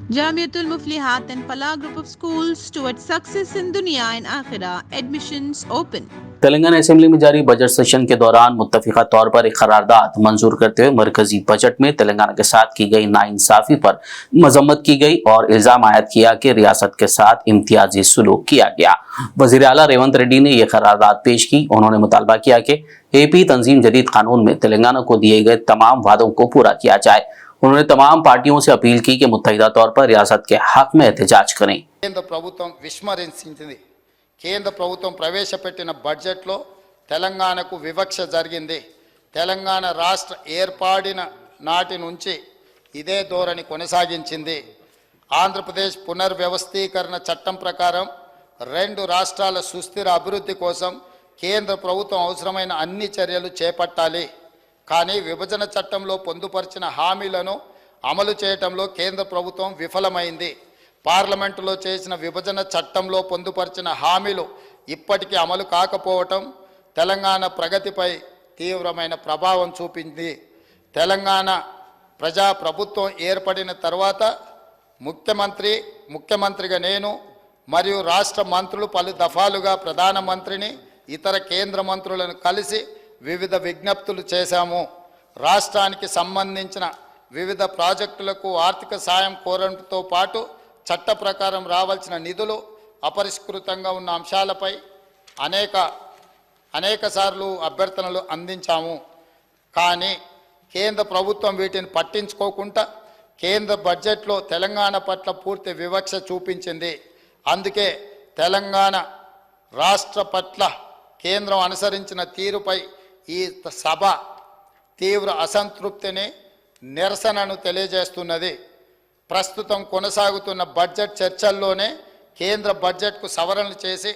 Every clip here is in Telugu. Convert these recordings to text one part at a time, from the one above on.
Jamiatul Muflihat and Falah group of schools towards success in Dunya and Akhirah. Admissions open. Telangana assembly में जारी बजट सेशन के दौरान मुत्तफिका तौर पर एक करारदाद मंजूर करते हुए मरकजी बजट में तेलंगाना के साथ की गई नाइंसाफी पर मजम्मत की गई और इल्जाम आयद किया कि रियासत के साथ इम्तियाजी सुलूक किया गया। वजीर आला रेवंत रेड्डी ने यह करारदाद पेश की। उन्होंने मुतालबा किया कि एपी तंजीम जदीद कानून में तेलंगाना को दिए गए तमाम वादों को पूरा किया जाए। उन्होंने तमाम पार्टियों से अपील की कि मुत्तहिदा तौर पर रियासत के हक में एहतजाज करें। కేంద్ర ప్రభుత్వం విస్మరించింది। కేంద్ర ప్రభుత్వం ప్రవేశపెట్టిన బడ్జెట్లో తెలంగాణకు వివక్ష జరిగింది। తెలంగాణ రాష్ట్ర ఏర్పాడిన నాటి నుంచి ఇదే ధోరణి కొనసాగించింది। ఆంధ్రప్రదేశ్ పునర్వ్యవస్థీకరణ చట్టం ప్రకారం రెండు రాష్ట్రాల సుస్థిర అభివృద్ధి కోసం కేంద్ర ప్రభుత్వం అవసరమైన అన్ని చర్యలు చేపట్టాలి। కానీ విభజన చట్టంలో పొందుపరిచిన హామీలను అమలు చేయటంలో కేంద్ర ప్రభుత్వం విఫలమైంది। పార్లమెంటులో చేసిన విభజన చట్టంలో పొందుపరిచిన హామీలు ఇప్పటికీ అమలు కాకపోవటం తెలంగాణ ప్రగతిపై తీవ్రమైన ప్రభావం చూపింది। తెలంగాణ ప్రజా ప్రభుత్వం ఏర్పడిన తర్వాత ముఖ్యమంత్రిగా నేను మరియు రాష్ట్ర మంత్రులు పలు దఫాలుగా ప్రధానమంత్రిని ఇతర కేంద్ర మంత్రులను కలిసి వివిధ విజ్ఞప్తులు చేశాము। రాష్ట్రానికి సంబంధించిన వివిధ ప్రాజెక్టులకు ఆర్థిక సాయం కోరడంతో పాటు చట్ట ప్రకారం రావాల్సిన నిధులు అపరిష్కృతంగా ఉన్న అంశాలపై అనేక సార్లు అభ్యర్థనలు అందించాము। కానీ కేంద్ర ప్రభుత్వం వీటిని పట్టించుకోకుండా కేంద్ర బడ్జెట్లో తెలంగాణ పట్ల పూర్తి వివక్ష చూపించింది। అందుకే తెలంగాణ రాష్ట్ర పట్ల కేంద్రం అనుసరించిన తీరుపై ఈ సభ తీవ్ర అసంతృప్తిని నిరసనను తెలియజేస్తున్నది। ప్రస్తుతం కొనసాగుతున్న బడ్జెట్ చర్చల్లోనే కేంద్ర బడ్జెట్కు సవరణలు చేసి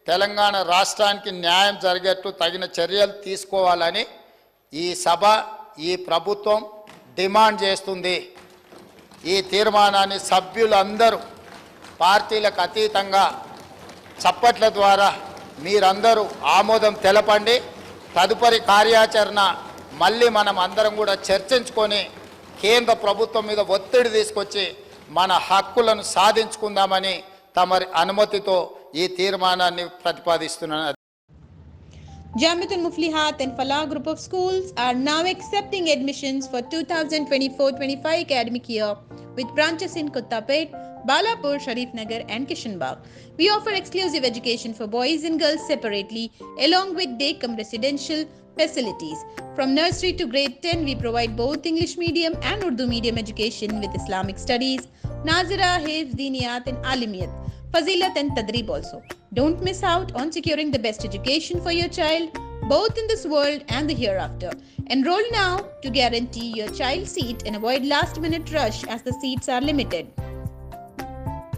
తెలంగాణ రాష్ట్రానికి న్యాయం జరిగేట్టు తగిన చర్యలు తీసుకోవాలని ఈ సభ ఈ ప్రభుత్వం డిమాండ్ చేస్తుంది। ఈ తీర్మానాన్ని సభ్యులందరూ పార్టీలకు అతీతంగా చప్పట్ల ద్వారా మీరందరూ ఆమోదం తెలపండి। తదుపరి కార్యాచరణ మళ్ళీ మనం అందరం కూడా చర్చించుకొని కేంద్ర ప్రభుత్వం మీద ఒత్తిడి తీసుకొచ్చి మన హక్కులను సాధించుకుందామని తమరి అనుమతితో ఈ తీర్మానాన్ని ప్రతిపాదిస్తున్నాను। Jamiatul Muflihat and Falah group of schools are now accepting admissions for 2024-25 academic year with branches in Kottapet, Balapur, Sharif Nagar and Kishanbagh. We offer exclusive education for boys and girls separately along with Decum residential facilities. From nursery to grade 10, we provide both English medium and Urdu medium education with Islamic studies, Nazira, Hifz, Diniyat and Alimiyat, Fazilat and Tadrib also. Don't miss out on securing the best education for your child, both in this world and the hereafter. Enroll now to guarantee your child's seat and avoid last-minute rush as the seats are limited.